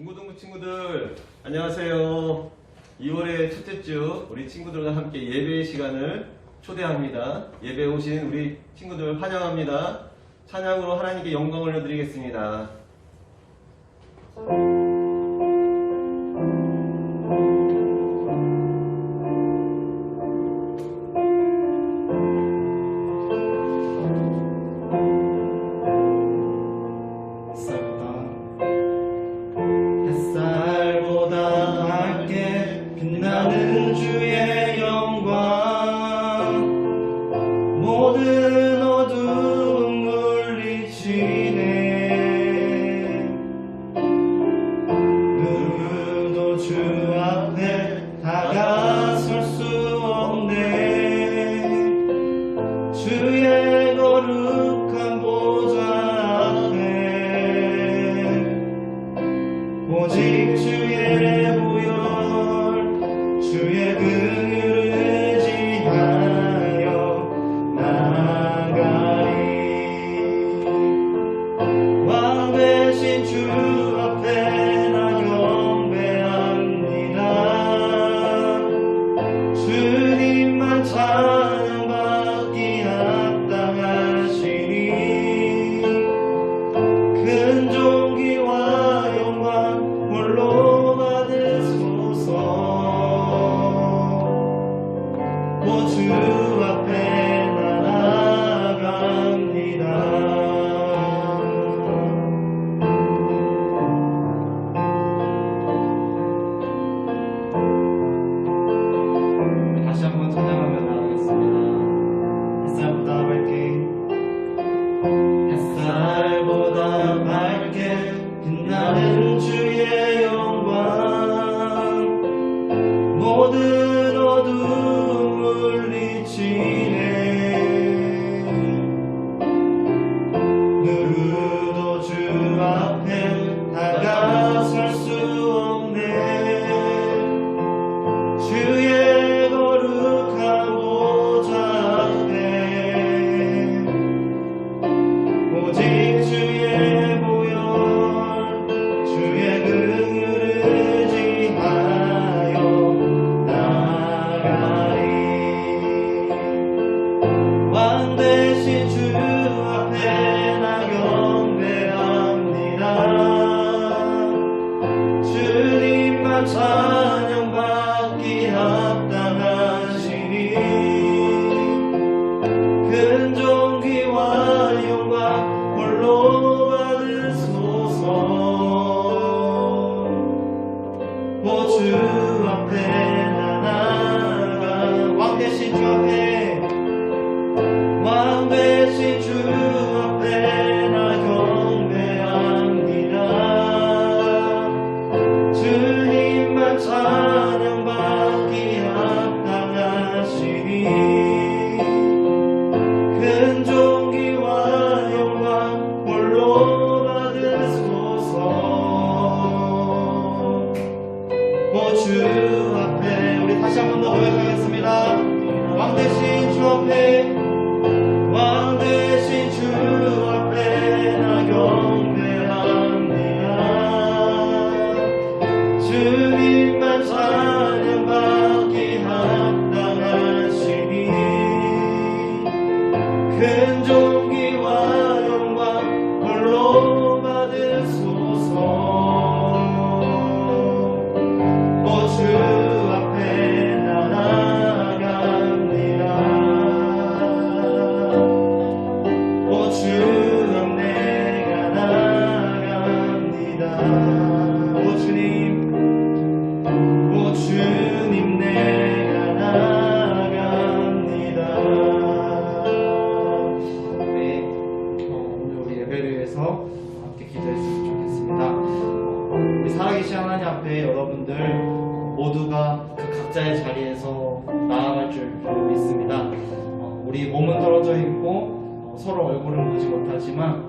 중고등부 친구들 안녕하세요. 2월의 첫째 주 우리 친구들과 함께 예배의 시간을 초대합니다. 예배에 오신 우리 친구들 환영합니다. 찬양으로 하나님께 영광을 올려드리겠습니다. 모든 어둠 물리치네. 누구도 주 앞에 다가설 수 없네. 주의 거룩한 보좌 앞에 오직 주의 보혈, 주의 긍휼을 찬양받기 합당하시니 큰 존귀와 영광 홀로 받으소서. 오 주 앞에 나아갑니다. 다시 한번 찬양하며 햇살보다 밝게 빛나는 주의 영광, 모든 어둠 물리치네. 누구도 주 앞에 다가설 수 없네. 주의 거룩한 보좌 앞에 오직 주의 보혈, 주의 긍휼을 의지하여 나아가리. 왕 대신 주 앞에 나 경배합니다. 주님만 찬양받기 합당하시니 큰 존귀와 영광 홀로 받으소서. 오 주 앞에 나 나아가. 왕 대신 주 앞에, 왕 대신 주 앞에 나 경배합니다. 주님만 찬양받기 합당하시니 큰 존귀와 영광 홀로 받으소서. 오 주 앞에, 우리 다시 한 번 더 고백하겠습니다. 왕 대신 주 앞에, 왕 대신 주 앞에 나 경배합니다. 주님만 찬양받기 합당하시니 큰 존귀와 영광 홀로 받으소서. 오 주 앞에 나 나아갑니다. 오 주님 내가 나아갑니다. 오 주님, 오 주님 내가 나아갑니다. 네, 오늘 우리 예배를 위해서 함께 기도했으면 좋겠습니다. 우리 살아계신 하나님 앞에 여러분들 모두가 그 각자의 자리에서 나아갈 줄 믿습니다. 우리 몸은 떨어져 있고 서로 얼굴은 보지 못하지만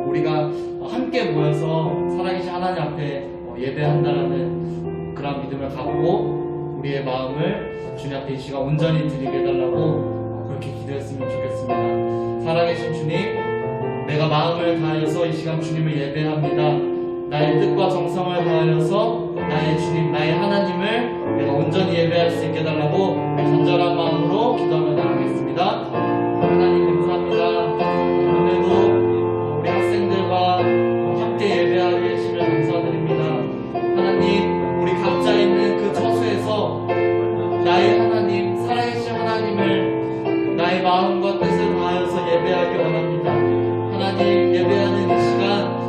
우리가 함께 모여서 살아계신 하나님 앞에 예배한다라는 그런 믿음을 갖고 우리의 마음을 주님 앞에 이 시간 온전히 드리게 해달라고 그렇게 기도했으면 좋겠습니다. 살아계신 주님, 내가 마음을 다해서 이 시간 주님을 예배합니다. 나의 뜻과 정성을 다하여서 나의 주님, 나의 하나님을 내가 온전히 예배할 수 있게 해달라고 간절한 마음으로 기도하며 나가겠습니다. 하나님 감사합니다. 오늘도 우리 학생들과 함께 예배하게 해주시며 감사드립니다. 하나님, 우리 각자 있는 그 처소에서 나의 하나님, 살아계신 하나님을 나의 마음과 뜻을 다하여서 예배하기 원합니다. 하나님, 예배하는 이 시간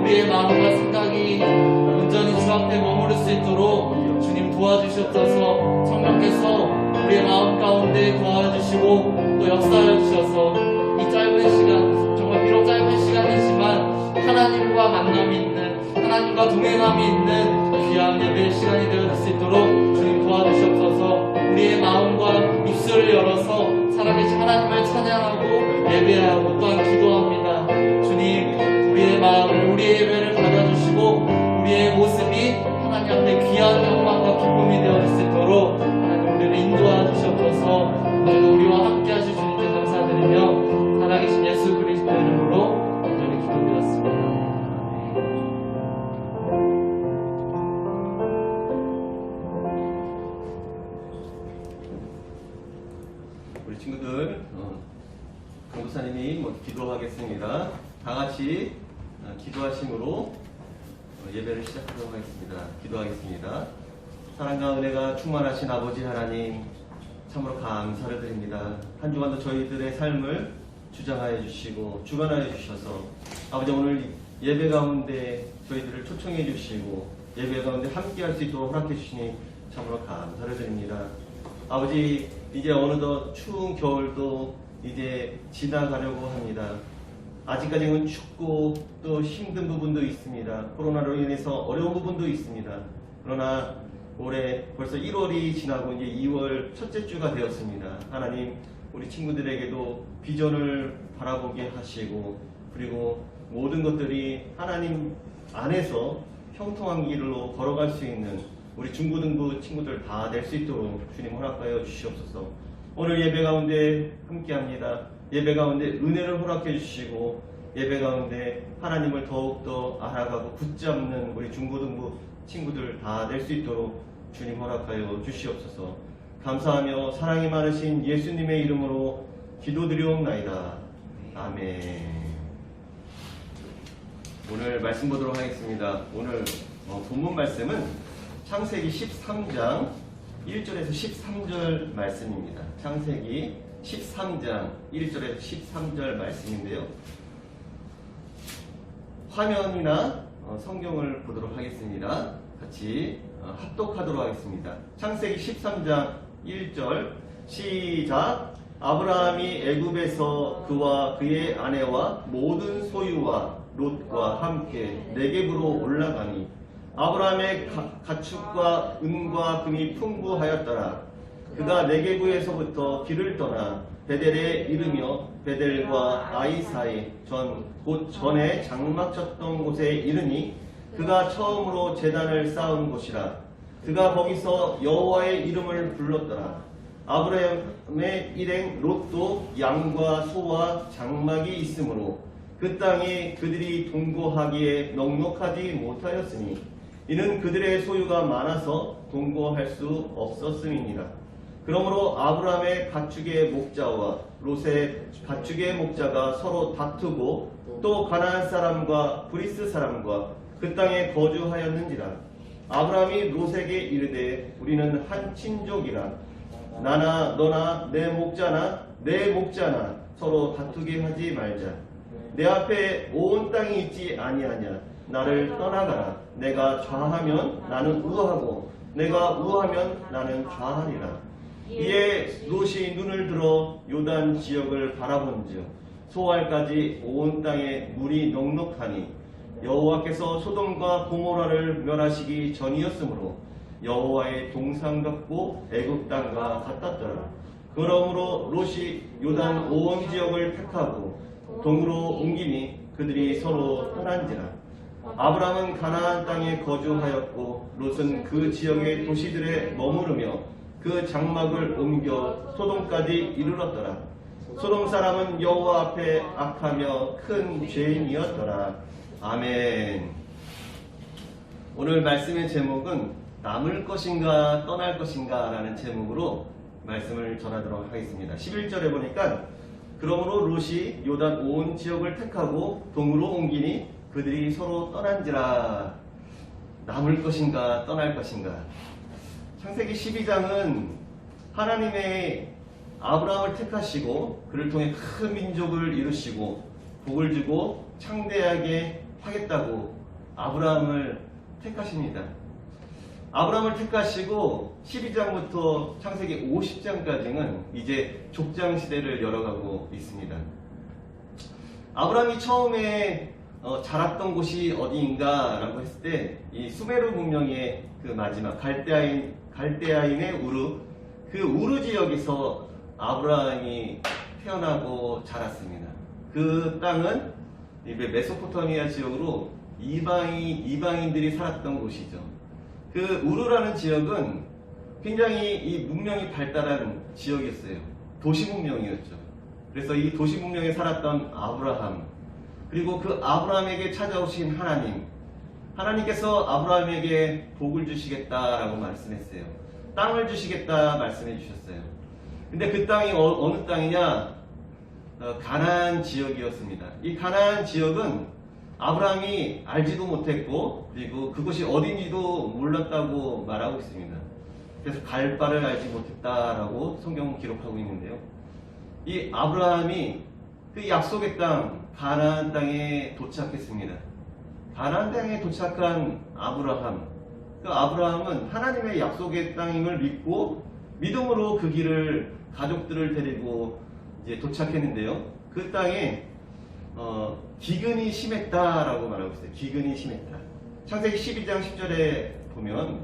우리의 마음과 생각이 온전히 주 앞에 머무를 수 있도록 주님 도와주시옵소서. 성령께서 우리의 마음 가운데 도와주시고 또 역사하여 주셔서 이 짧은 시간, 정말 비록 짧은 시간이지만 하나님과 만남이 있는, 하나님과 동행함이 있는 귀한 예배의 시간이 되어질 수 있도록 주님 도와주시옵소서. 우리의 마음과 입술을 열어서 살아계신 하나님을 찬양하고 예배하고 또한 기도합니다. 주님, 우리의 마음을, 우리의 예배를 받아주시고 우리의 모습이 하나님 앞에 귀한 영광과 기쁨이 되어질 수 있도록 하나님 우리를 인도하여 주시옵소서. 오늘도 우리와 함께 하실 주님께 감사드리며 살아계신 예수 그리스도 이름으로 간절히 기도드렸습니다. 우리 친구들, 강도사님이 기도하겠습니다. 다 같이 기도하심으로 예배를 시작하도록 하겠습니다. 기도하겠습니다. 사랑과 은혜가 충만하신 아버지 하나님, 참으로 감사를 드립니다. 한 주간도 저희들의 삶을 주장하여 주시고 주관하여 주셔서 아버지, 오늘 예배 가운데 저희들을 초청해 주시고 예배 가운데 함께 할 수 있도록 허락해 주시니 참으로 감사를 드립니다. 아버지, 이제 어느덧 추운 겨울도 이제 지나가려고 합니다. 아직까지는 춥고 또 힘든 부분도 있습니다. 코로나로 인해서 어려운 부분도 있습니다. 그러나 올해 벌써 1월이 지나고 이제 2월 첫째 주가 되었습니다. 하나님, 우리 친구들에게도 비전을 바라보게 하시고 그리고 모든 것들이 하나님 안에서 형통한 길로 걸어갈 수 있는 우리 중고등부 친구들 다 될 수 있도록 주님 허락하여 주시옵소서. 오늘 예배 가운데 함께합니다. 예배 가운데 은혜를 허락해 주시고 예배 가운데 하나님을 더욱더 알아가고 붙잡는 우리 중고등부 친구들 다 될 수 있도록 주님 허락하여 주시옵소서. 감사하며 사랑이 많으신 예수님의 이름으로 기도드리옵나이다. 아멘. 오늘 말씀 보도록 하겠습니다. 오늘 본문 말씀은 창세기 13장 1절에서 13절 말씀입니다. 창세기 13장 1절에서 13절 말씀인데요. 화면이나 성경을 보도록 하겠습니다. 같이 합독하도록 하겠습니다. 창세기 13장 1절 시작. 아브라함이 애굽에서 그와 그의 아내와 모든 소유와 롯과 함께 네겝으로 올라가니 아브라함의 가축과 은과 금이 풍부하였더라. 그가 네겝에서부터 길을 떠나 베델에 이르며 베델과 아이 사이 곧 전에 장막 쳤던 곳에 이르니 그가 처음으로 제단을 쌓은 곳이라. 그가 거기서 여호와의 이름을 불렀더라. 아브라함의 일행 롯도 양과 소와 장막이 있으므로 그 땅에 그들이 동거하기에 넉넉하지 못하였으니 이는 그들의 소유가 많아서 동거할 수 없었음이니라. 그러므로 아브라함의 가축의 목자와 롯의 가축의 목자가 서로 다투고 또 가나안 사람과 브리스 사람과 그 땅에 거주하였는지라. 아브라함이 롯에게 이르되 우리는 한 친족이라. 나나 너나 내 목자나 내 목자나 서로 다투게 하지 말자. 내 앞에 온 땅이 있지 아니하냐. 나를 떠나가라. 내가 좌하면 나는 우하고 내가 우하면 나는 좌하리라. 이에 롯이 눈을 들어 요단 지역을 바라본즉 소알까지 온 땅에 물이 넉넉하니 여호와께서 소돔과 고모라를 멸하시기 전이었으므로 여호와의 동상 같고 애굽 땅과 같았더라. 그러므로 롯이 요단 온 지역을 택하고 동으로 옮기니 그들이 서로 떠난지라. 아브라함은 가나안 땅에 거주하였고 롯은 그 지역의 도시들에 머무르며 그 장막을 옮겨 소돔까지 이르렀더라. 소돔 사람은 여호와 앞에 악하며 큰 죄인이었더라. 아멘. 오늘 말씀의 제목은 남을 것인가 떠날 것인가 라는 제목으로 말씀을 전하도록 하겠습니다. 11절에 보니까 그러므로 롯이 요단 온 지역을 택하고 동으로 옮기니 그들이 서로 떠난지라. 남을 것인가 떠날 것인가. 창세기 12장은 하나님의 아브라함을 택하시고 그를 통해 큰 민족을 이루시고 복을 주고 창대하게 하겠다고 아브라함을 택하십니다. 아브라함을 택하시고 12장부터 창세기 50장까지는 이제 족장 시대를 열어가고 있습니다. 아브라함이 처음에 자랐던 곳이 어디인가라고 했을 때 이 수메르 문명의 그 마지막 갈대아인의 우르, 그 우르 지역에서 아브라함이 태어나고 자랐습니다. 그 땅은 메소포타미아 지역으로 이방인들이 살았던 곳이죠. 그 우르라는 지역은 굉장히 이 문명이 발달한 지역이었어요. 도시 문명이었죠. 그래서 이 도시 문명에 살았던 아브라함, 그리고 그 아브라함에게 찾아오신 하나님께서 아브라함에게 복을 주시겠다라고 말씀했어요. 땅을 주시겠다 말씀해 주셨어요. 근데 그 땅이 어느 땅이냐? 가나안 지역이었습니다. 이 가나안 지역은 아브라함이 알지도 못했고 그리고 그것이 어딘지도 몰랐다고 말하고 있습니다. 그래서 갈 바를 알지 못했다라고 성경은 기록하고 있는데요. 이 아브라함이 그 약속의 땅 가나안 땅에 도착했습니다. 가나안 땅에 도착한 아브라함, 그 아브라함은 하나님의 약속의 땅임을 믿고 믿음으로 그 길을 가족들을 데리고 이제 도착했는데요. 그 땅에 기근이 심했다라고 말하고 있어요. 기근이 심했다. 창세기 12장 10절에 보면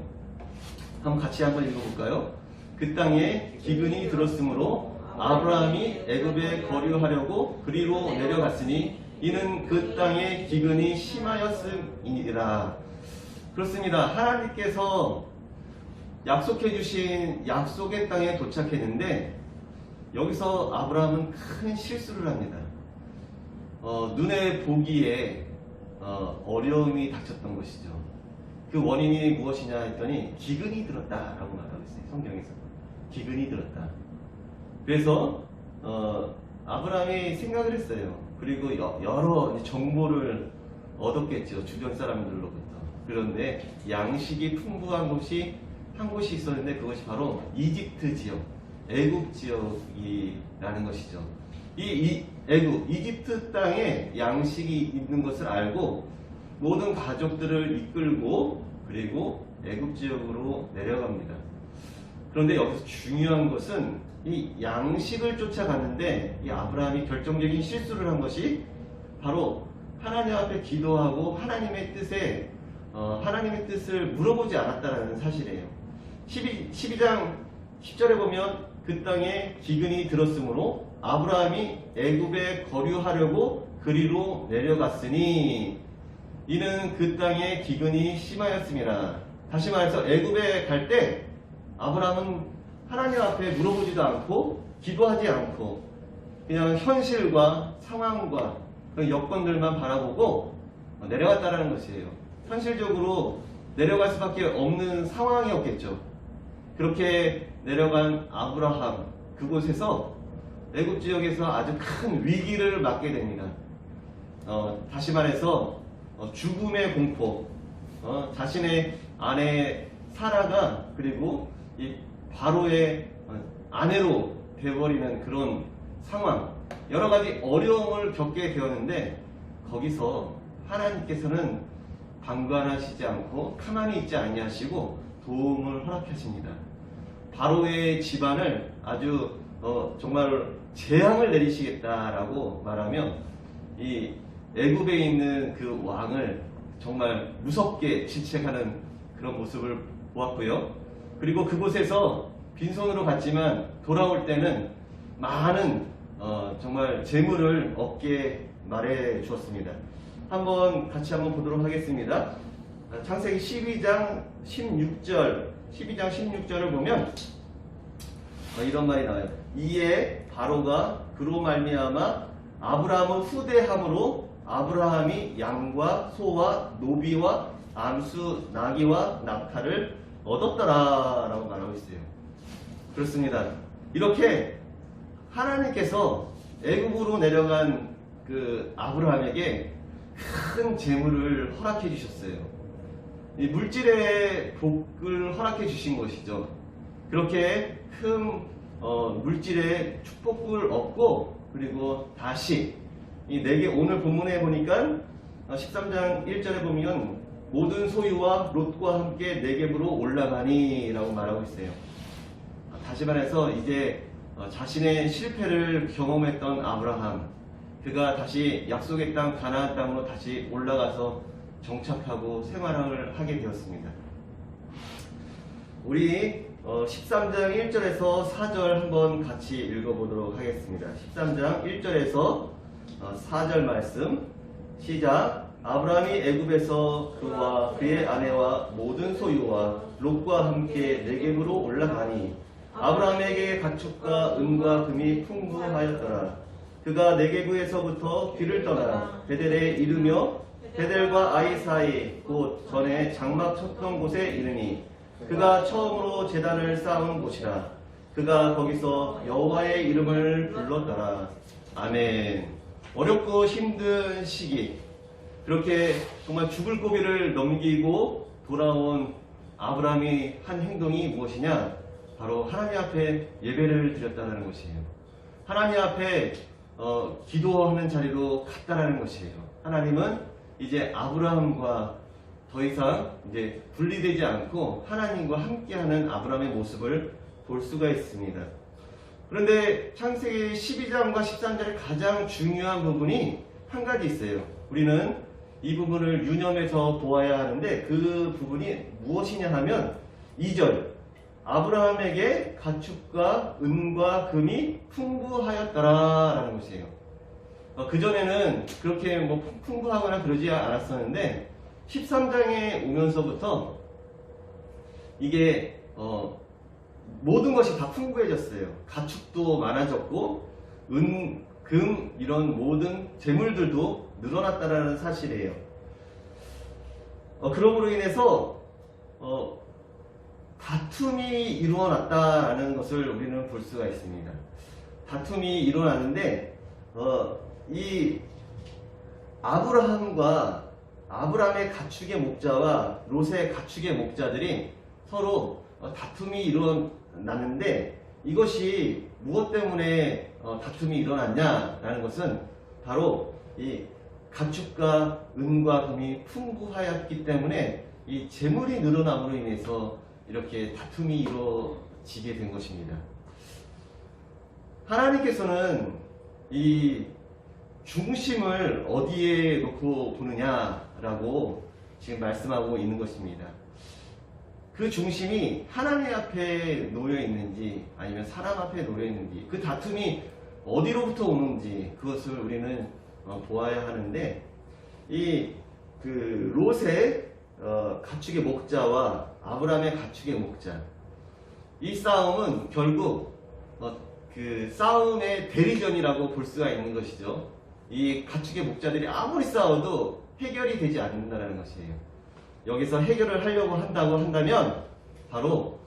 한번 같이 한번 읽어볼까요? 그 땅에 기근이 들었으므로 아브라함이 애굽에 거류하려고 그리로 내려갔으니 이는 그 땅에 기근이 심하였음이니라. 그렇습니다. 하나님께서 약속해 주신 약속의 땅에 도착했는데 여기서 아브라함은 큰 실수를 합니다. 눈에 보기에 어려움이 닥쳤던 것이죠. 그 원인이 무엇이냐 했더니 기근이 들었다라고 말하고 있어요. 성경에서 기근이 들었다. 그래서 아브라함이 생각을 했어요. 그리고 여러 정보를 얻었겠죠. 주변 사람들로부터. 그런데 양식이 풍부한 곳이 한 곳이 있었는데 그것이 바로 이집트 지역, 애굽 지역이라는 것이죠. 이 애굽, 이집트 땅에 양식이 있는 것을 알고 모든 가족들을 이끌고 그리고 애굽 지역으로 내려갑니다. 그런데 여기서 중요한 것은 이 양식을 쫓아갔는데 이 아브라함이 결정적인 실수를 한 것이 바로 하나님 앞에 기도하고 하나님의 뜻을 물어보지 않았다는 사실이에요. 12장 10절에 보면 그 땅에 기근이 들었으므로 아브라함이 애굽에 거류하려고 그리로 내려갔으니 이는 그 땅에 기근이 심하였음이라. 다시 말해서 애굽에 갈 때 아브라함은 하나님 앞에 물어보지도 않고 기도하지 않고 그냥 현실과 상황과 그 여건들만 바라보고 내려갔다라는 것이에요. 현실적으로 내려갈 수밖에 없는 상황이었겠죠. 그렇게 내려간 아브라함, 그곳에서 애굽 지역에서 아주 큰 위기를 맞게 됩니다. 다시 말해서 죽음의 공포, 자신의 아내 사라가 그리고 이 바로의 아내로 되어버리는 그런 상황, 여러 가지 어려움을 겪게 되었는데 거기서 하나님께서는 방관하시지 않고 가만히 있지 아니하시고 도움을 허락하십니다. 바로의 집안을 아주 정말 재앙을 내리시겠다라고 말하며 이 애굽에 있는 그 왕을 정말 무섭게 질책하는 그런 모습을 보았고요. 그리고 그곳에서 빈손으로 갔지만 돌아올 때는 많은 정말 재물을 얻게 말해 주었습니다. 같이 한번 보도록 하겠습니다. 창세기 12장 16절을 보면 이런 말이 나와요. 이에 바로가 그로 말미암아 아브라함을 후대함으로 아브라함이 양과 소와 노비와 암수 나기와 낙타를 얻었더라라고 말하고 있어요. 그렇습니다. 이렇게 하나님께서 애굽으로 내려간 그 아브라함에게 큰 재물을 허락해 주셨어요. 이 물질의 복을 허락해 주신 것이죠. 그렇게 큰 물질의 축복을 얻고 그리고 다시 이 내게 오늘 본문에 보니까 13장 1절에 보면 모든 소유와 롯과 함께 네겝으로 올라가니 라고 말하고 있어요. 다시 말해서 이제 자신의 실패를 경험했던 아브라함, 그가 다시 약속의 땅 가나안 땅으로 다시 올라가서 정착하고 생활을 하게 되었습니다. 우리 13장 1절에서 4절 한번 같이 읽어보도록 하겠습니다. 13장 1절에서 4절 말씀 시작. 아브라함이 애굽에서 그와 그의 아내와 모든 소유와 롯과 함께 네겝으로 올라가니 아브라함에게 가축과 은과 금이 풍부하였더라. 그가 네겝에서부터 길을 떠나 베델에 이르며 베델과 아이 사이 곧 전에 장막 쳤던 곳에 이르니 그가 처음으로 제단을 쌓은 곳이라. 그가 거기서 여호와의 이름을 불렀더라. 아멘. 어렵고 힘든 시기, 그렇게 정말 죽을 고비를 넘기고 돌아온 아브라함이 한 행동이 무엇이냐? 바로 하나님 앞에 예배를 드렸다는 것이에요. 하나님 앞에 기도하는 자리로 갔다라는 것이에요. 하나님은 이제 아브라함과 더 이상 이제 분리되지 않고 하나님과 함께하는 아브라함의 모습을 볼 수가 있습니다. 그런데 창세기 12장과 13장의 가장 중요한 부분이 한 가지 있어요. 우리는 이 부분을 유념해서 보아야 하는데 그 부분이 무엇이냐 하면 2절 아브라함에게 가축과 은과 금이 풍부하였더라라는 것이에요. 그전에는 그렇게 뭐 풍부하거나 그러지 않았었는데 13장에 오면서부터 이게 모든 것이 다 풍부해졌어요. 가축도 많아졌고 은, 금 이런 모든 재물들도 늘어났다라는 사실이에요. 그러므로 인해서 다툼이 일어났다라는 것을 우리는 볼 수가 있습니다. 다툼이 일어나는데 이 아브라함과 아브라함의 가축의 목자와 롯의 가축의 목자들이 서로 다툼이 일어났는데 이것이 무엇 때문에 다툼이 일어났냐라는 것은 바로 이 가축과 은과 금이 풍부하였기 때문에 이 재물이 늘어남으로 인해서 이렇게 다툼이 이루어지게 된 것입니다. 하나님께서는 이 중심을 어디에 놓고 보느냐라고 지금 말씀하고 있는 것입니다. 그 중심이 하나님 앞에 놓여 있는지 아니면 사람 앞에 놓여 있는지 그 다툼이 어디로부터 오는지 그것을 우리는 보아야 하는데 이 그 롯의 가축의 목자와 아브라함의 가축의 목자 이 싸움은 결국 그 싸움의 대리전이라고 볼 수가 있는 것이죠. 이 가축의 목자들이 아무리 싸워도 해결이 되지 않는다는 것이에요. 여기서 해결을 하려고 한다면 바로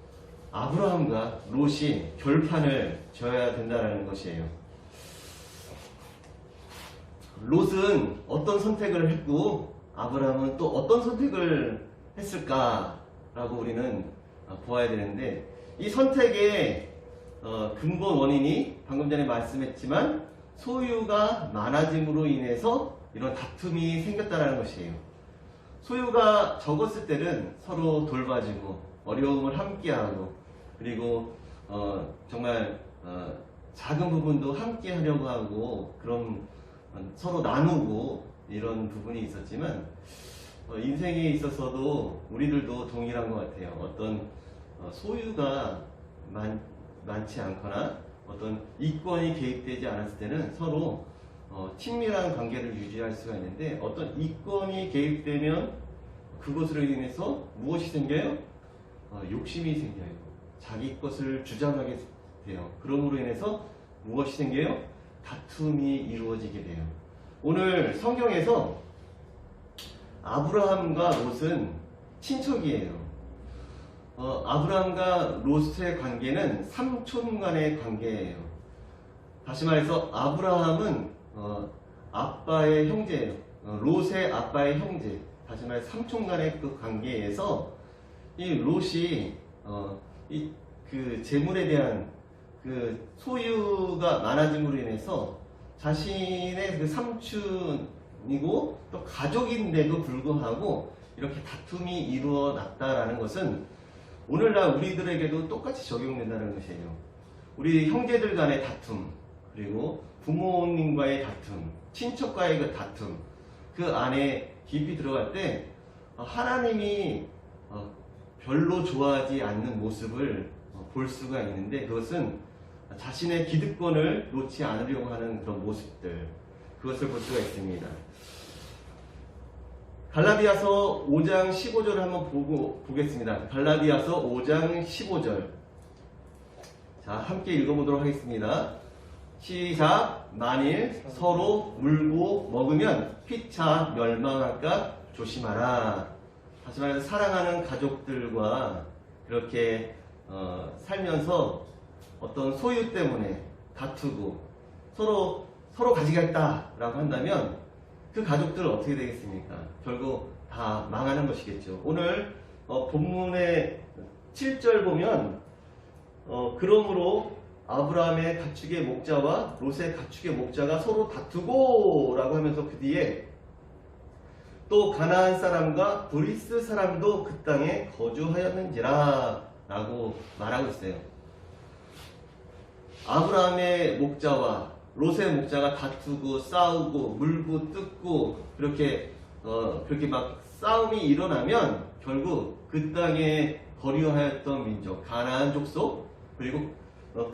아브라함과 롯이 결판을 져야 된다는 것이에요. 롯은 어떤 선택을 했고 아브라함은 또 어떤 선택을 했을까라고 우리는 보아야 되는데 이 선택의 근본 원인이 방금 전에 말씀했지만 소유가 많아짐으로 인해서 이런 다툼이 생겼다는 것이에요. 소유가 적었을 때는 서로 돌봐주고 어려움을 함께하고 그리고 정말 작은 부분도 함께 하려고 하고 그런 서로 나누고 이런 부분이 있었지만 인생에 있어서도 우리들도 동일한 것 같아요. 어떤 소유가 많지 않거나 어떤 이권이 개입되지 않았을 때는 서로 친밀한 관계를 유지할 수가 있는데 어떤 이권이 개입되면 그것으로 인해서 무엇이 생겨요? 욕심이 생겨요. 자기 것을 주장하게 돼요. 그러므로 인해서 무엇이 생겨요? 다툼이 이루어지게 돼요. 오늘 성경에서 아브라함과 롯은 친척이에요. 아브라함과 롯의 관계는 삼촌 간의 관계예요. 다시 말해서 아브라함은 아빠의 형제예요. 롯의 아빠의 형제. 다시 말해서 삼촌 간의 그 관계에서 이 롯이 그 재물에 대한 그 소유가 많아짐으로 인해서 자신의 그 삼촌이고 또 가족인데도 불구하고 이렇게 다툼이 이루어났다라는 것은 오늘날 우리들에게도 똑같이 적용된다는 것이에요. 우리 형제들 간의 다툼, 그리고 부모님과의 다툼, 친척과의 그 다툼, 그 안에 깊이 들어갈 때 하나님이 별로 좋아하지 않는 모습을 볼 수가 있는데, 그것은 자신의 기득권을 놓지 않으려고 하는 그런 모습들, 그것을 볼 수가 있습니다. 갈라디아서 5장 15절을 한번 보겠습니다. 갈라디아서 5장 15절. 자, 함께 읽어보도록 하겠습니다. 시작. 만일 서로 물고 먹으면 피차 멸망할까 조심하라. 다시 말해서 사랑하는 가족들과 그렇게 살면서 어떤 소유 때문에 다투고 서로 가지겠다라고 한다면 그 가족들 어떻게 되겠습니까? 결국 다 망하는 것이겠죠. 오늘 본문의 7절 보면 그러므로 아브라함의 가축의 목자와 롯의 가축의 목자가 서로 다투고 라고 하면서 그 뒤에 또 가나안 사람과 브리스 사람도 그 땅에 거주하였는지라 라고 말하고 있어요. 아브라함의 목자와 롯의 목자가 다투고 싸우고 물고 뜯고 그렇게 막 싸움이 일어나면 결국 그 땅에 거류하였던 민족 가나안 족속 그리고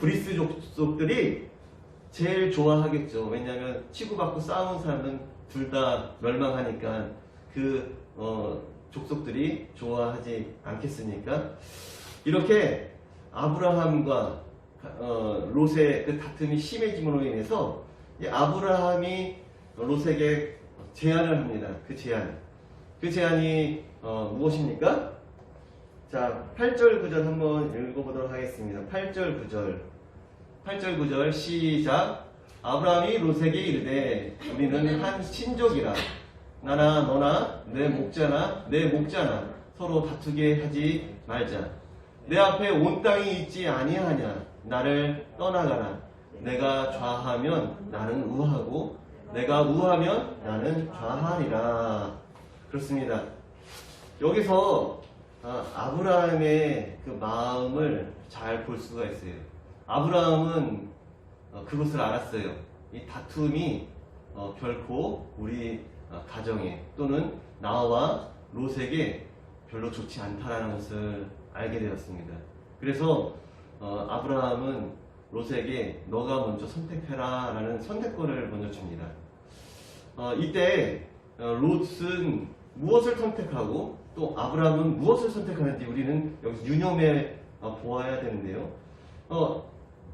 브리스 족속들이 제일 좋아하겠죠. 왜냐하면 치고받고 싸우는 사람은 둘 다 멸망하니까 그 족속들이 좋아하지 않겠습니까? 이렇게 아브라함과 롯의 그 다툼이 심해짐으로 인해서 아브라함이 롯에게 제안을 합니다. 그 제안이 무엇입니까? 자, 8절 9절 한번 읽어보도록 하겠습니다. 8절 9절 시작. 아브라함이 롯에게 이르되 우리는 한 친족이라 나나 너나 내 목자나 서로 다투게 하지 말자. 내 앞에 온 땅이 있지 아니하냐. 나를 떠나가라. 내가 좌하면 나는 우하고 내가 우하면 나는 좌하리라. 그렇습니다. 여기서 아브라함의 그 마음을 잘 볼 수가 있어요. 아브라함은 그것을 알았어요. 이 다툼이 결코 우리 가정에 또는 나와 롯에게 별로 좋지 않다라는 것을 알게 되었습니다. 그래서 아브라함은 롯에게 너가 먼저 선택해라 라는 선택권을 먼저 줍니다. 이때 롯은 무엇을 선택하고 또 아브라함은 무엇을 선택하는지 우리는 여기서 유념해 보아야 되는데요.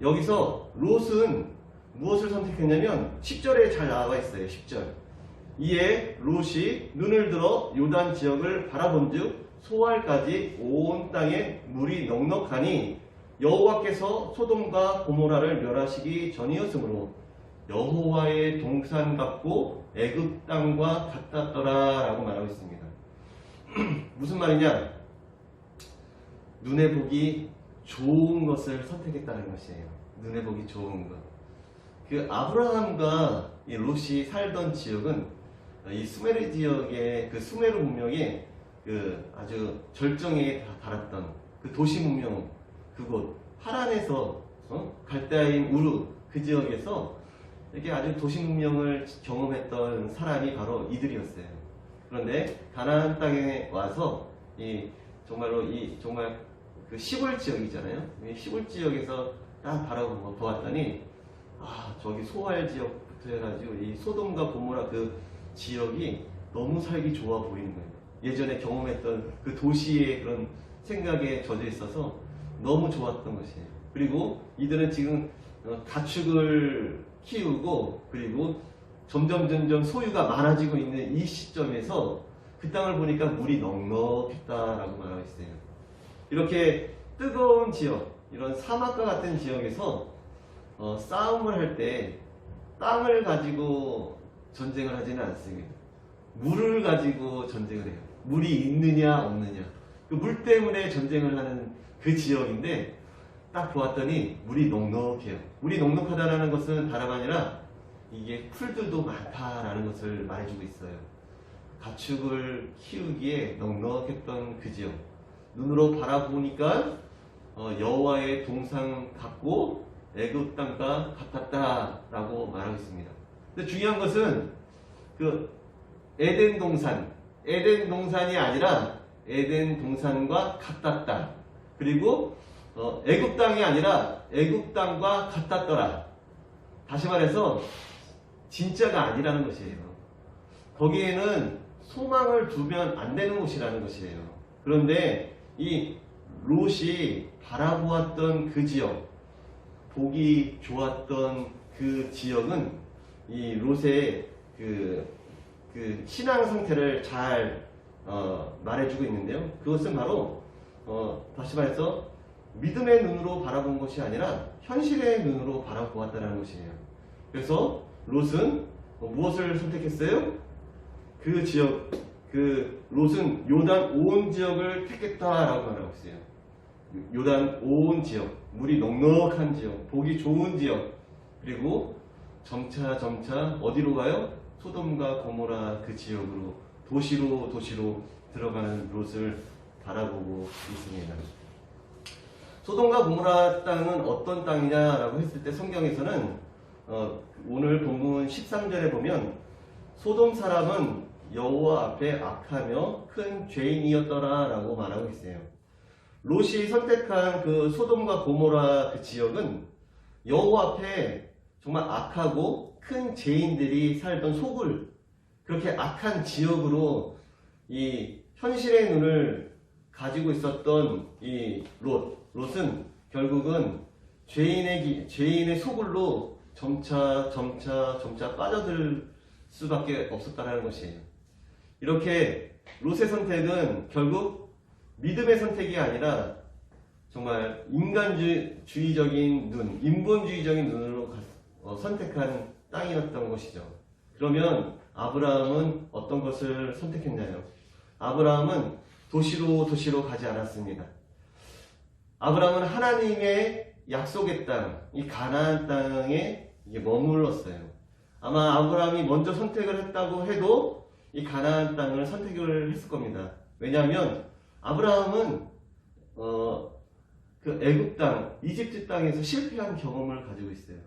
여기서 롯은 무엇을 선택했냐면 10절에 잘 나와 있어요. 10절. 이에 롯이 눈을 들어 요단 지역을 바라본즉 소알까지 온 땅에 물이 넉넉하니 여호와께서 소돔과 고모라를 멸하시기 전이었으므로 여호와의 동산 같고 애굽 땅과 같았더라 라고 말하고 있습니다. 무슨 말이냐? 눈에 보기 좋은 것을 선택했다는 것이에요. 눈에 보기 좋은 것. 그 아브라함과 이 롯이 살던 지역은 이 수메르 지역의 그 수메르 문명의 그 아주 절정에 달았던 그 도시 문명 그곳 하란에서 갈대아인 우르 그 지역에서 이렇게 아주 도시 문명을 경험했던 사람이 바로 이들이었어요. 그런데 가나안 땅에 와서 정말 그 시골 지역이잖아요. 이 시골 지역에서 딱 바라보았더니 저기 소알 지역부터 해가지고 이 소돔과 고모라 그 지역이 너무 살기 좋아 보이는 거예요. 예전에 경험했던 그 도시의 그런 생각에 젖어 있어서 너무 좋았던 것이에요. 그리고 이들은 지금 가축을 키우고 그리고 점점 소유가 많아지고 있는 이 시점에서 그 땅을 보니까 물이 넉넉했다라고 말하고 있어요. 이렇게 뜨거운 지역, 이런 사막과 같은 지역에서 싸움을 할 때 땅을 가지고 전쟁을 하지는 않습니다. 물을 가지고 전쟁을 해요. 물이 있느냐 없느냐. 그 물 때문에 전쟁을 하는 그 지역인데 딱 보았더니 물이 넉넉해요. 물이 넉넉하다는 것은 다름 아니라 이게 풀들도 많다라는 것을 말해주고 있어요. 가축을 키우기에 넉넉했던 그 지역. 눈으로 바라보니까 여호와의 동상 같고 애굽 땅과 같았다라고 말하고 있습니다. 근데 중요한 것은 그 에덴 동산이 아니라 에덴 동산과 같았다. 그리고 애굽 땅이 아니라 애굽 땅과 같았더라. 다시 말해서 진짜가 아니라는 것이에요. 거기에는 소망을 두면 안 되는 곳이라는 것이에요. 그런데 이 롯이 바라보았던 그 지역, 보기 좋았던 그 지역은 이 롯의 그 신앙 상태를 잘 말해주고 있는데요. 그것은 바로 다시 말해서 믿음의 눈으로 바라본 것이 아니라 현실의 눈으로 바라보았다는 것이에요. 그래서 롯은 무엇을 선택했어요? 그 지역, 롯은 요단 온 지역을 택했다라고 말하고 있어요. 요단 온 지역, 물이 넉넉한 지역, 보기 좋은 지역, 그리고 점차 어디로 가요? 소돔과 고모라 그 지역으로 도시로 들어가는 롯을 바라보고 있습니다. 소돔과 고모라 땅은 어떤 땅이냐라고 했을 때 성경에서는 오늘 본문 13절에 보면 소돔 사람은 여호와 앞에 악하며 큰 죄인이었더라라고 말하고 있어요. 롯이 선택한 그 소돔과 고모라 그 지역은 여호와 앞에 정말 악하고 큰 죄인들이 살던 소굴, 그렇게 악한 지역으로 이 현실의 눈을 가지고 있었던 이 롯은 결국은 죄인의 소굴로 점차 빠져들 수밖에 없었다는 것이에요. 이렇게 롯의 선택은 결국 믿음의 선택이 아니라 정말 인간주의적인 눈, 인본주의적인 눈으로 선택한 땅이었던 것이죠. 그러면 아브라함은 어떤 것을 선택했나요? 아브라함은 도시로 가지 않았습니다. 아브라함은 하나님의 약속의 땅, 이 가나안 땅에 머물렀어요. 아마 아브라함이 먼저 선택을 했다고 해도 이 가나안 땅을 선택을 했을 겁니다. 왜냐하면 아브라함은 그 애굽 땅, 이집트 땅에서 실패한 경험을 가지고 있어요.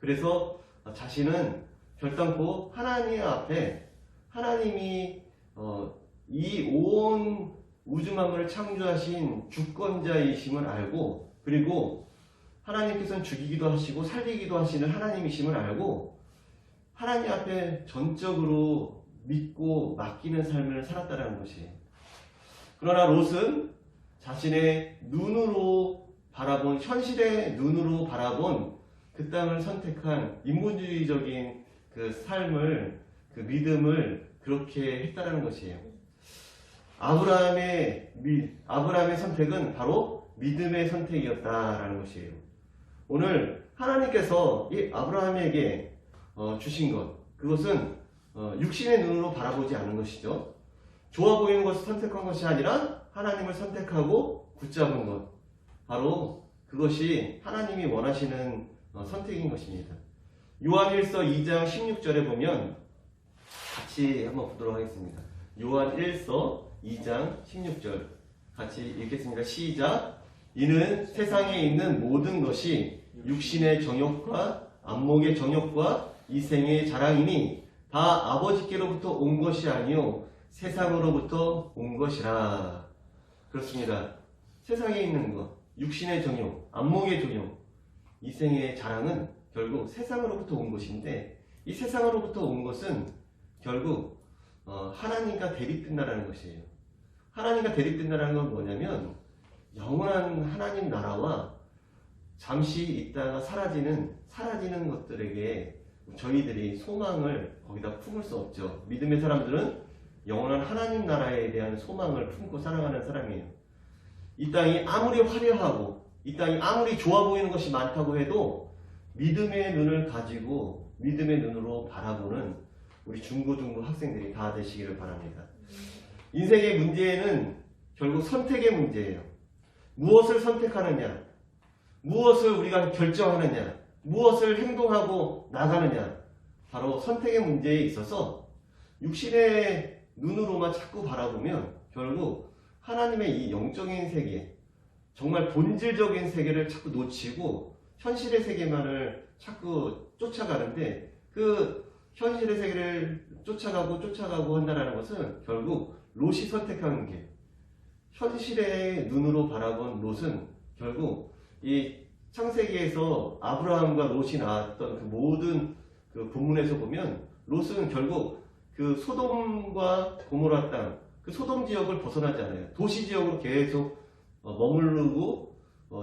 그래서 자신은 결단코 하나님 앞에 하나님이 이 온 우주 만물을 창조하신 주권자이심을 알고, 그리고 하나님께서는 죽이기도 하시고 살리기도 하시는 하나님이심을 알고 하나님 앞에 전적으로 믿고 맡기는 삶을 살았다는 것이에요. 그러나 롯은 자신의 눈으로 바라본, 현실의 눈으로 바라본 그 땅을 선택한 인본주의적인 그 삶을, 그 믿음을 그렇게 했다라는 것이에요. 아브라함의 선택은 바로 믿음의 선택이었다라는 것이에요. 오늘 하나님께서 이 아브라함에게 주신 것, 그것은 육신의 눈으로 바라보지 않은 것이죠. 좋아 보이는 것을 선택한 것이 아니라 하나님을 선택하고 붙잡은 것, 바로 그것이 하나님이 원하시는 선택인 것입니다. 요한일서 2장 16절에 보면 같이 한번 보도록 하겠습니다. 요한일서 2장 16절 같이 읽겠습니다. 시작. 이는 세상에 있는 모든 것이 육신의 정욕과 안목의 정욕과 이생의 자랑이니 다 아버지께로부터 온 것이 아니요 세상으로부터 온 것이라. 그렇습니다. 세상에 있는 것, 육신의 정욕, 안목의 정욕, 이생의 자랑은 결국 세상으로부터 온 것인데, 이 세상으로부터 온 것은 결국 하나님과 대립된다는 것이에요. 하나님과 대립된다는 건 뭐냐면 영원한 하나님 나라와 잠시 있다가 사라지는 것들에게 저희들이 소망을 거기다 품을 수 없죠. 믿음의 사람들은 영원한 하나님 나라에 대한 소망을 품고 살아가는 사람이에요. 이 땅이 아무리 화려하고 이 땅이 아무리 좋아 보이는 것이 많다고 해도 믿음의 눈을 가지고 믿음의 눈으로 바라보는 우리 중고등부 학생들이 다 되시기를 바랍니다. 인생의 문제는 결국 선택의 문제예요. 무엇을 선택하느냐, 무엇을 우리가 결정하느냐, 무엇을 행동하고 나가느냐, 바로 선택의 문제에 있어서 육신의 눈으로만 자꾸 바라보면 결국 하나님의 이 영적인 세계, 정말 본질적인 세계를 자꾸 놓치고 현실의 세계만을 자꾸 쫓아가는데, 그 현실의 세계를 쫓아가고 한다는 것은 결국 롯이 선택한 게, 현실의 눈으로 바라본 롯은 결국 이 창세기에서 아브라함과 롯이 나왔던 그 모든 그 본문에서 보면 롯은 결국 그 소돔과 고모라 땅, 그 소돔 지역을 벗어나지 않아요. 도시 지역으로 계속 머무르고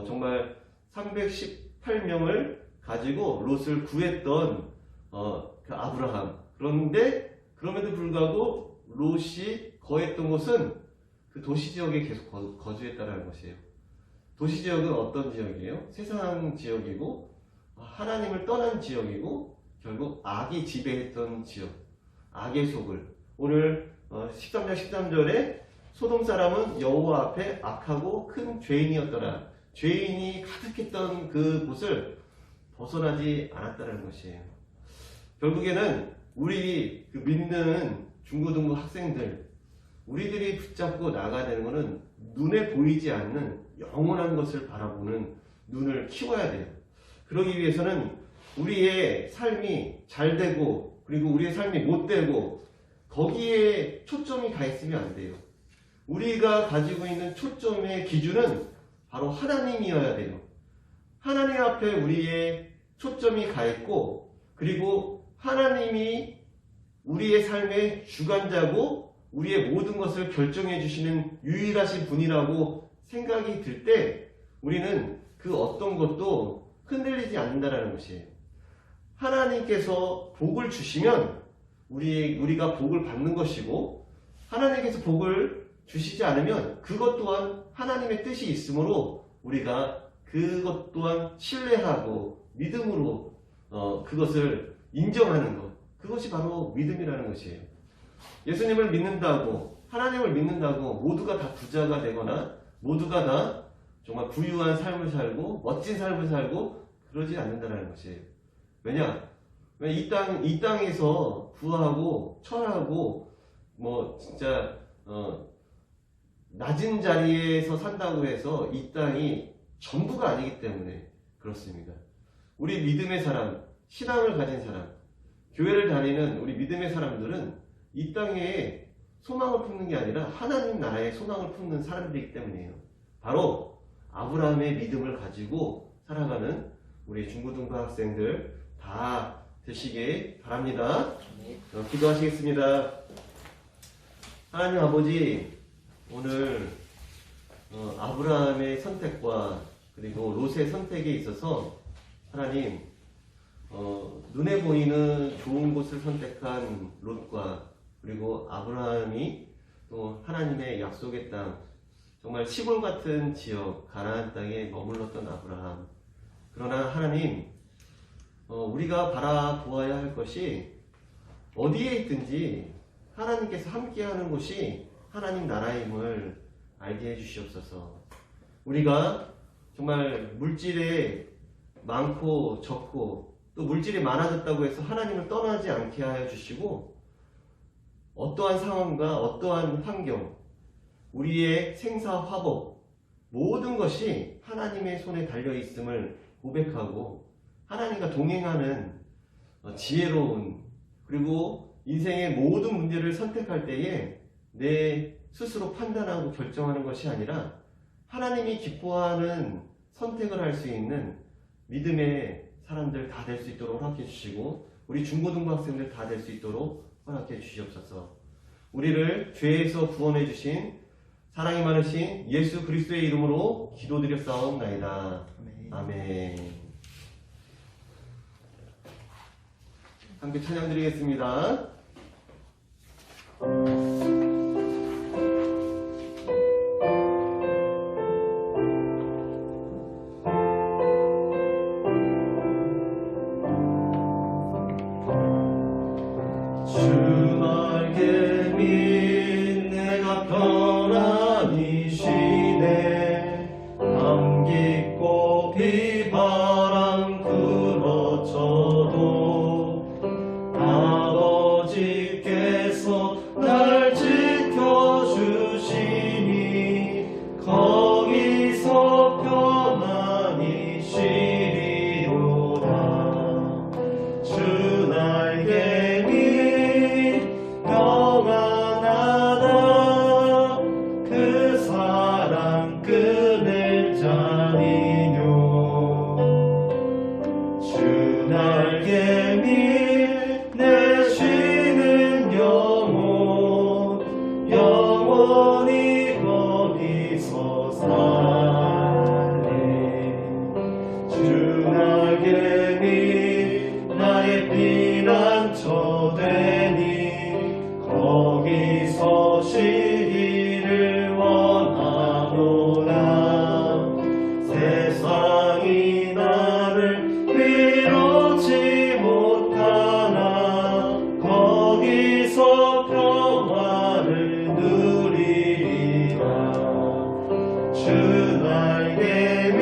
정말 318명을 가지고 롯을 구했던 그 아브라함. 그런데 그럼에도 불구하고 롯이 거했던 곳은 그 도시 지역에 계속 거주했다는 것이에요. 도시 지역은 어떤 지역이에요? 세상 지역이고 하나님을 떠난 지역이고 결국 악이 지배했던 지역, 악의 속을. 오늘 13장 13절에 소돔 사람은 여호와 앞에 악하고 큰 죄인이었더라. 죄인이 가득했던 그곳을 벗어나지 않았다는 것이에요. 결국에는 우리 그 믿는 중고등부 학생들, 우리들이 붙잡고 나가야 되는 것은 눈에 보이지 않는 영원한 것을 바라보는 눈을 키워야 돼요. 그러기 위해서는 우리의 삶이 잘 되고 그리고 우리의 삶이 못 되고 거기에 초점이 가 있으면 안 돼요. 우리가 가지고 있는 초점의 기준은 바로 하나님이어야 돼요. 하나님 앞에 우리의 초점이 가 있고 그리고 하나님이 우리의 삶의 주관자고 우리의 모든 것을 결정해 주시는 유일하신 분이라고 생각이 들 때 우리는 그 어떤 것도 흔들리지 않는다는 것이에요. 하나님께서 복을 주시면 우리가 복을 받는 것이고 하나님께서 복을 주시지 않으면 그것 또한 하나님의 뜻이 있으므로 우리가 그것 또한 신뢰하고 믿음으로 그것을 인정하는 것, 그것이 바로 믿음이라는 것이에요. 예수님을 믿는다고, 하나님을 믿는다고 모두가 다 부자가 되거나 모두가 다 정말 부유한 삶을 살고 멋진 삶을 살고 그러지 않는다는 것이에요. 왜냐? 이 땅에서 부하고 철하고 뭐 진짜 낮은 자리에서 산다고 해서 이 땅이 전부가 아니기 때문에 그렇습니다. 우리 믿음의 사람, 신앙을 가진 사람, 교회를 다니는 우리 믿음의 사람들은 이 땅에 소망을 품는 게 아니라 하나님 나라에 소망을 품는 사람들이기 때문이에요. 바로 아브라함의 믿음을 가지고 살아가는 우리 중고등부 학생들 다 되시길 바랍니다. 기도하시겠습니다. 하나님 아버지, 오늘 아브라함의 선택과 그리고 롯의 선택에 있어서 하나님 눈에 보이는 좋은 곳을 선택한 롯과 그리고 아브라함이 또 하나님의 약속의 땅, 정말 시골 같은 지역 가나안 땅에 머물렀던 아브라함. 그러나 하나님, 우리가 바라보아야 할 것이 어디에 있든지 하나님께서 함께하는 곳이 하나님 나라임을 알게 해주시옵소서. 우리가 정말 물질에 많고 적고 또 물질이 많아졌다고 해서 하나님을 떠나지 않게 하여 주시고 어떠한 상황과 어떠한 환경, 우리의 생사화복 모든 것이 하나님의 손에 달려있음을 고백하고 하나님과 동행하는 지혜로운, 그리고 인생의 모든 문제를 선택할 때에 내 스스로 판단하고 결정하는 것이 아니라 하나님이 기뻐하는 선택을 할 수 있는 믿음의 사람들 다 될 수 있도록 허락해 주시고 우리 중고등부 학생들 다 될 수 있도록 허락해 주시옵소서. 우리를 죄에서 구원해 주신 사랑이 많으신 예수 그리스도의 이름으로 기도드렸사옵나이다. 아멘. 함께 찬양 드리겠습니다. 살리 주 날개니 나의 피난처 되니 거기서 쉬기를 원하노라 세상이 나를 위로치 못하나 거기서 평화를 누리리라 주 날개 위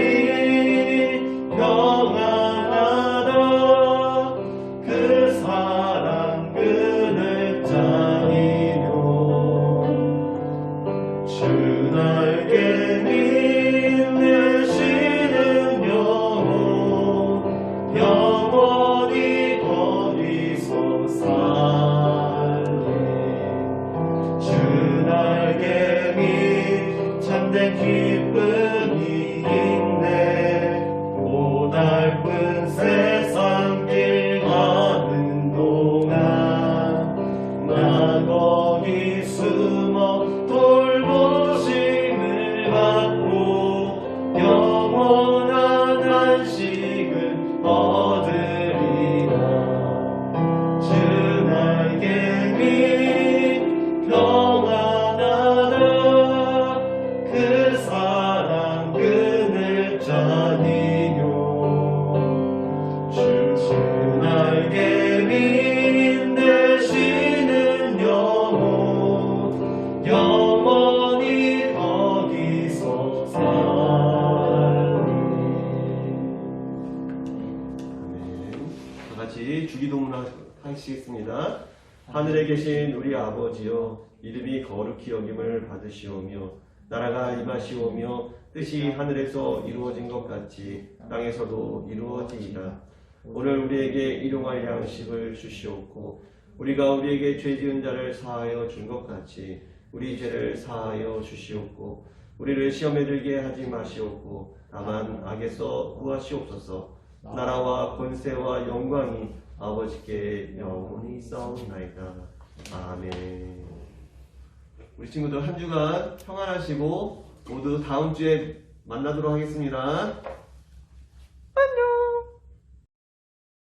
평안하다 그 사랑 그늘 짱이요 주 날개 위 내쉬는 영혼 영원히 거기서 살리 주 날개 위 참된 기쁨이 있네 고달픈 세상 길 가는 동안 나 거기 숨어 돌보심을 받고 영원한 안식을 얻으리라 주 날개 위 평안하다 그 사랑 그늘 짠이요 주 날개 위 내쉬는 영혼 영원히 거기서 살리 아멘. 다 같이 주기도문 하시겠습니다. 하늘에 계신 우리 아버지여 이름이 거룩히 여김을 받으시오며 나라가 임하시오며 뜻이 하늘에서 이루어진 것 같이 땅에서도 이루어지이다. 오늘 우리에게 일용할 양식을 주시옵고 우리가 우리에게 죄 지은 자를 사하여 준 것 같이 우리 죄를 사하여 주시옵고 우리를 시험에 들게 하지 마시옵고 다만 악에서 구하시옵소서. 나라와 권세와 영광이 아버지께 영원히 싸우나이다. 아멘. 우리 친구들 한 주간 평안하시고 모두 다음 주에 만나도록 하겠습니다.